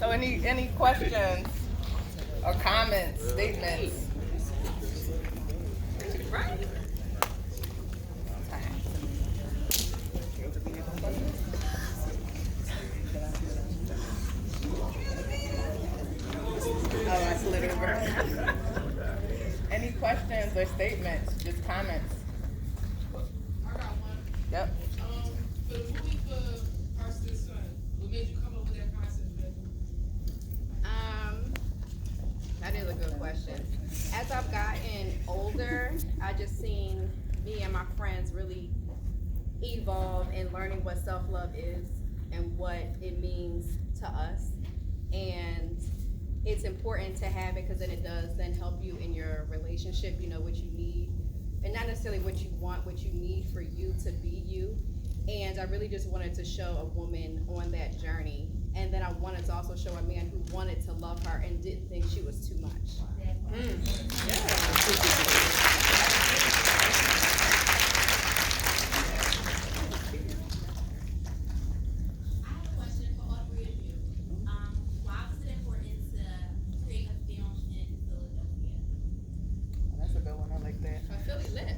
So any questions or comments, statements? Right. Oh, I slid over. Any questions or statements? Just comments. I got one. Yep. For the movie for Our Sister Son, what made you come up with that concept, baby? Um, that is a good question. As I've gotten older, I just seen me and my friends really evolve in learning what self-love is and what it means to us. And it's important to have it because then it does then help you in your relationship, you know, what you need. And not necessarily what you want, what you need for you to be you. And I really just wanted to show a woman on that journey. And then I wanted to also show a man who wanted to love her and didn't think she was too much. I have a question for all three of you. Why was it important to create a film in Philadelphia? That's a good one. I like that. Philly lit.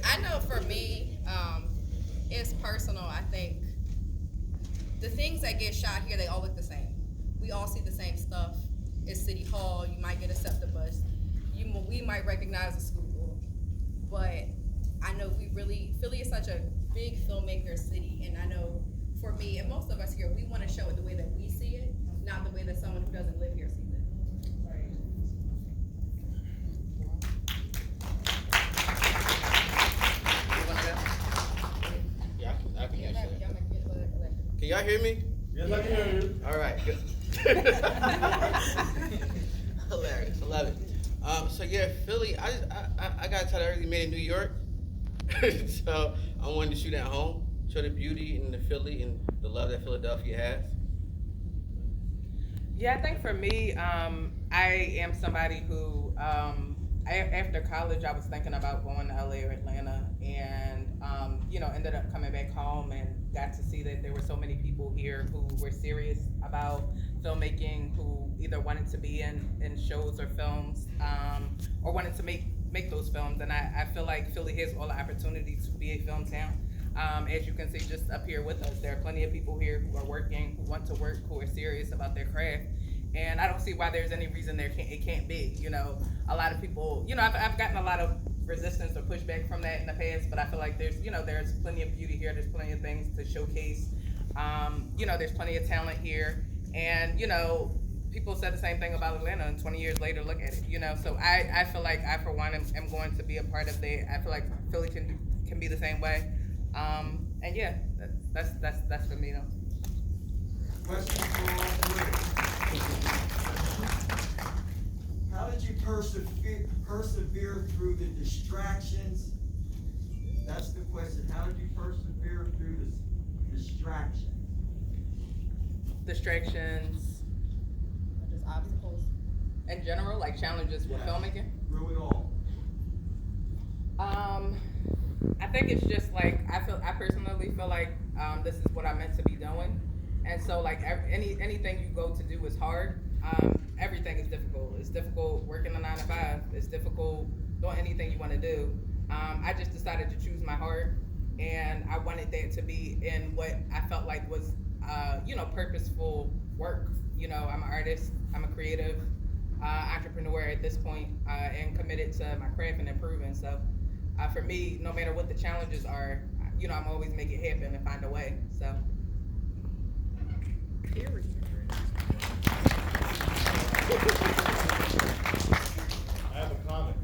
I know for me, it's personal. I think the things that get shot here, they all look the same. We all see the same stuff. It's City Hall. You might get a SEPTA bus. We might recognize a school, but I know Philly is such a big filmmaker city, and I know for me and most of us here, we want to show it the way that we see it, not the way that someone who doesn't live here sees it. You wanna go? Yeah, I can Y'all answer that. might get elected. Can y'all hear me? Yes, I can hear you. All right, good. Hilarious, I love it. So yeah, Philly. I got a title I already made in New York, so I wanted to shoot at home, show the beauty in the Philly and the love that Philadelphia has. Yeah, I think for me, I am somebody who, after college, I was thinking about going to LA or Atlanta, and ended up coming back home and got to see that there were so many people here who were serious about filmmaking, who either wanted to be in shows or films, or wanted to make those films. And I feel like Philly has all the opportunity to be a film town. As you can see just up here with us, there are plenty of people here who are working, who want to work, who are serious about their craft. And I don't see why there's any reason it can't be. A lot of people, I've gotten a lot of resistance or pushback from that in the past, but I feel like there's plenty of beauty here. There's plenty of things to showcase. There's plenty of talent here. And, people said the same thing about Atlanta, and 20 years later, look at it, So I feel like I, for one, am going to be a part of that. I feel like Philly can be the same way. And yeah, that's for me though. Question for all three. How did you persevere through the distractions? That's the question. How did you persevere through the distractions? Distractions Just obstacles. in general, like challenges with Yeah. filmmaking. Through it all. I think it's just like I personally feel like this is what I'm meant to be doing, and so like anything you go to do is hard. Everything is difficult. It's difficult working a 9 to 5. It's difficult doing anything you want to do. I just decided to choose my heart, and I wanted that to be in what I felt like was purposeful work. I'm an artist. I'm a creative entrepreneur at this point, and committed to my craft and improving. So. For me, no matter what the challenges are, I'm always make it happen and find a way. So. I have a comment.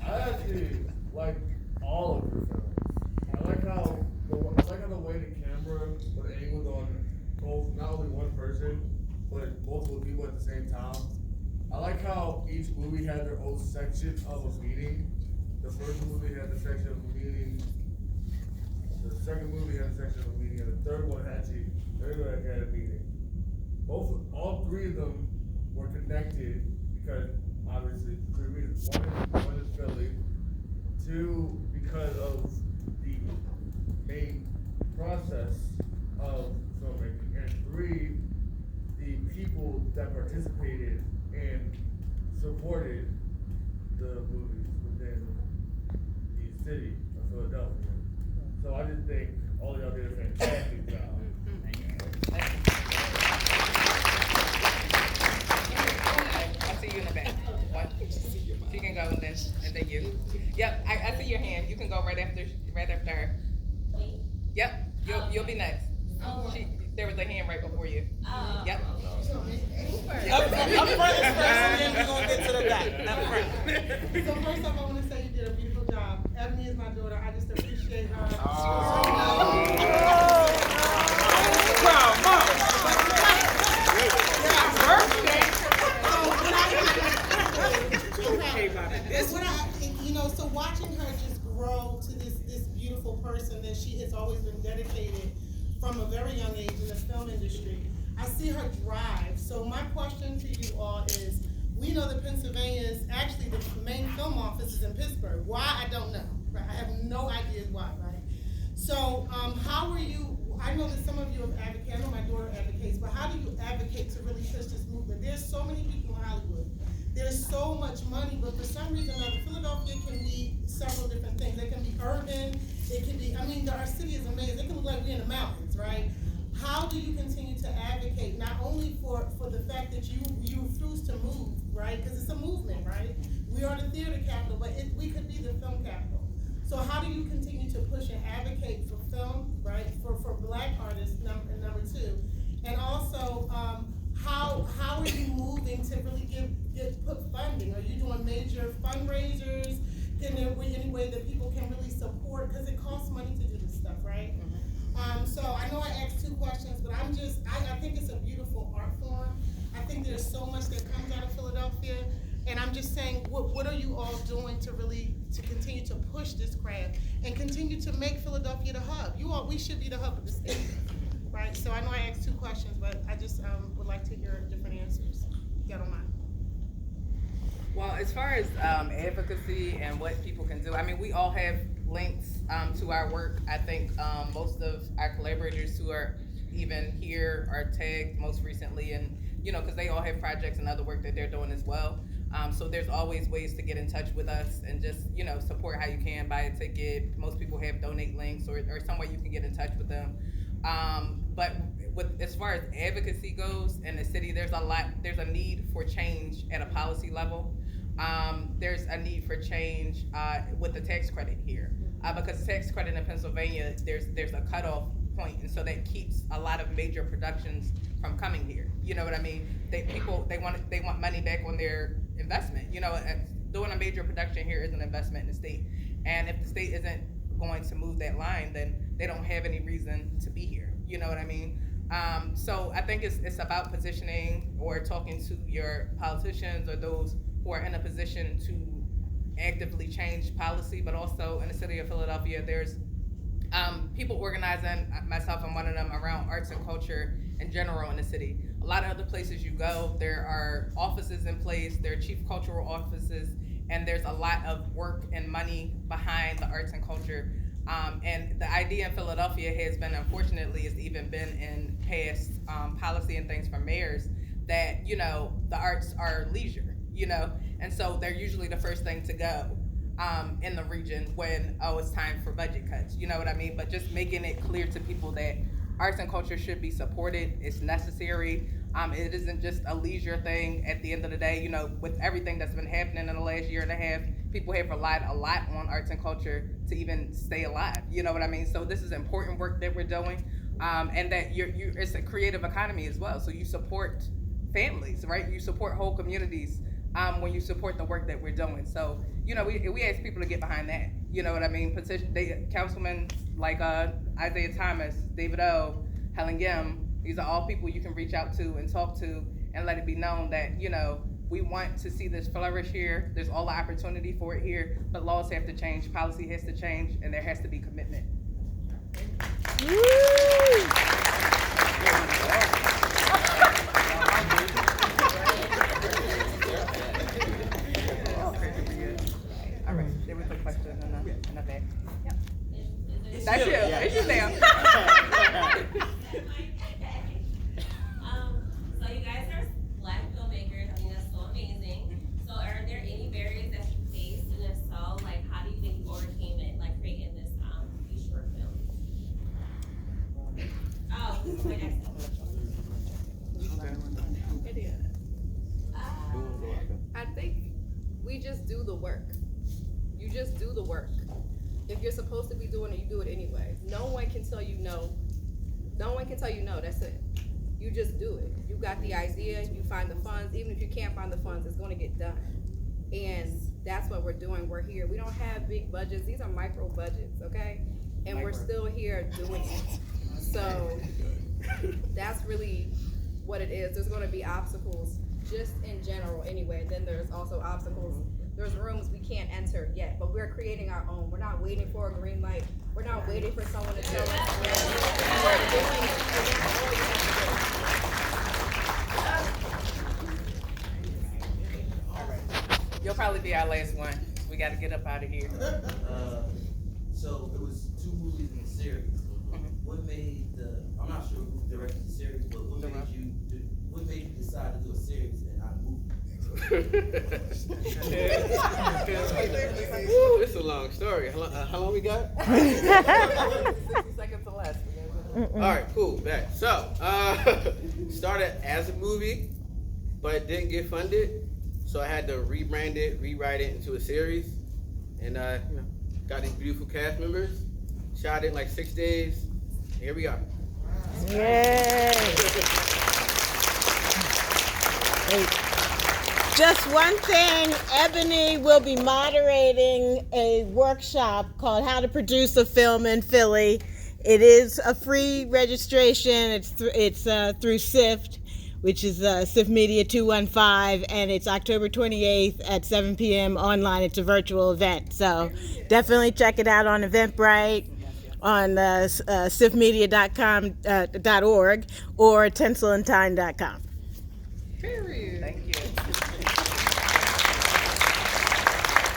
I actually like all of your films. I like how the way the camera was angled on both, not only one person, but multiple people at the same time. I like how each movie had their own section of a meeting. The first movie had the section of a meeting. The second movie had a section of a meeting, and the third one had a meeting. All three of them were connected because obviously 3 reasons. One is Philly. Two, because of the main process of filmmaking, and 3, the people that participated and supported the movies within the city of Philadelphia. So I just think all of y'all did a fantastic job. I see you in the back. One. She can go and then you. Yep, I see your hand. You can go right after her. Yep, you'll be next. There was a hand right before you. Yep. Up front is first, and then we're gonna get to the back. Up front. So first off, I want to say you did a beautiful job. Ebony is my daughter. I just appreciate her. So watching her just grow to this beautiful person that she has always been dedicated from a very young age in the film industry, I see her drive. So my question to you all is, we know that Pennsylvania is actually the main film office is in Pittsburgh. Why, I don't know. Right? I have no idea why, right? So how are you, I know that some of you have advocated, I know my daughter advocates, but how do you advocate to really push this movement? There's so many people in Hollywood. There's so much money, but for some reason or another, Philadelphia can be several different things. It can be urban, it can be, our city is amazing. It can look like we're in the mountains, right? How do you continue to advocate, not only for the fact that you refuse to move, right? Because it's a movement, right? We are the theater capital, but we could be the film capital. So how do you continue to push and advocate for film, right? For Black artists, number 2. And also, how are you moving to really put funding? Are you doing major fundraisers? Can there be any way that people can really support? Because it costs money to do this stuff, right? So I know I asked 2 questions, but I think it's a beautiful art form. I think there's so much that comes out of Philadelphia, and I'm just saying, what are you all doing to continue to push this craft and continue to make Philadelphia the hub? We should be the hub of the state, right? So I know I asked 2 questions, but I just would like to hear different answers, if y'all don't mind. Well, as far as advocacy and what people can do, I mean, we all have links to our work. I think most of our collaborators who are even here are tagged most recently, and because they all have projects and other work that they're doing as well. So there's always ways to get in touch with us and just support how you can. Buy a ticket. Most people have donate links or some way you can get in touch with them. But as far as advocacy goes in the city, there's a need for change at a policy level. There's a need for change with the tax credit here, because the tax credit in Pennsylvania, there's a cutoff point, and so that keeps a lot of major productions from coming here. You know what I mean? They want money back on their investment. Doing a major production here is an investment in the state, and if the state isn't going to move that line, then they don't have any reason to be here. You know what I mean? So I think it's about positioning or talking to your politicians or those who are in a position to actively change policy, but also in the city of Philadelphia, there's people organizing, myself I'm one of them, around arts and culture in general in the city. A lot of other places you go, there are offices in place, there are chief cultural offices, and there's a lot of work and money behind the arts and culture. And the idea in Philadelphia has been, unfortunately, has even been in past policy and things from mayors that, the arts are leisure, and so they're usually the first thing to go in the region when, it's time for budget cuts, you know what I mean? But just making it clear to people that arts and culture should be supported, it's necessary. It isn't just a leisure thing at the end of the day. With everything that's been happening in the last year and a half, people have relied a lot on arts and culture to even stay alive, you know what I mean? So this is important work that we're doing, and that it's a creative economy as well. So you support families, right? You support whole communities when you support the work that we're doing. So, we ask people to get behind that, you know what I mean? Councilmen like Isaiah Thomas, David O, Helen Gim, these are all people you can reach out to and talk to and let it be known that, we want to see this flourish here. There's all the opportunity for it here, but laws have to change, policy has to change, and there has to be commitment. All right, there was a question in the back. Yep. Is That's you. It's you now. So you guys are Black filmmakers. I mean, that's so amazing. So are there any barriers that you faced, and if so, like, how do you think you overcame it, like creating this these short films? Oh, this is my next one. I think we just do the work. You just do the work. If you're supposed to be doing it, you do it anyway. No one can tell you no. No one can tell you no, that's it. You just do it. You got the idea, you find the funds. Even if you can't find the funds, it's gonna get done. And that's what we're doing. We're here. We don't have big budgets. These are micro budgets, okay? And we're still here doing it. So that's really what it is. There's gonna be obstacles just in general anyway. Then there's also obstacles. There's rooms we can't enter yet, but we're creating our own. We're not waiting for a green light. We're not waiting for someone to tell us. We're doing it. And that's all you have to do. You'll probably be our last one. We got to get up out of here. So it was 2 movies in the series. What made I'm not sure who directed the series, but what made you decide to do a series and not a movie? Woo, it's a long story. How long we got? 60 seconds or less. All right, cool. Back. So, started as a movie, but it didn't get funded, so I had to rebrand it, rewrite it into a series, and got these beautiful cast members. Shot it in like 6 days. Here we are. Yay! Just one thing, Ebony will be moderating a workshop called How to Produce a Film in Philly. It is a free registration. It's through SIFT, which is SIFT Media 215, and it's October 28th at 7 p.m. online. It's a virtual event, so definitely check it out on Eventbrite, on siftmedia.com.org or tinselandtine.com. Period. Thank you.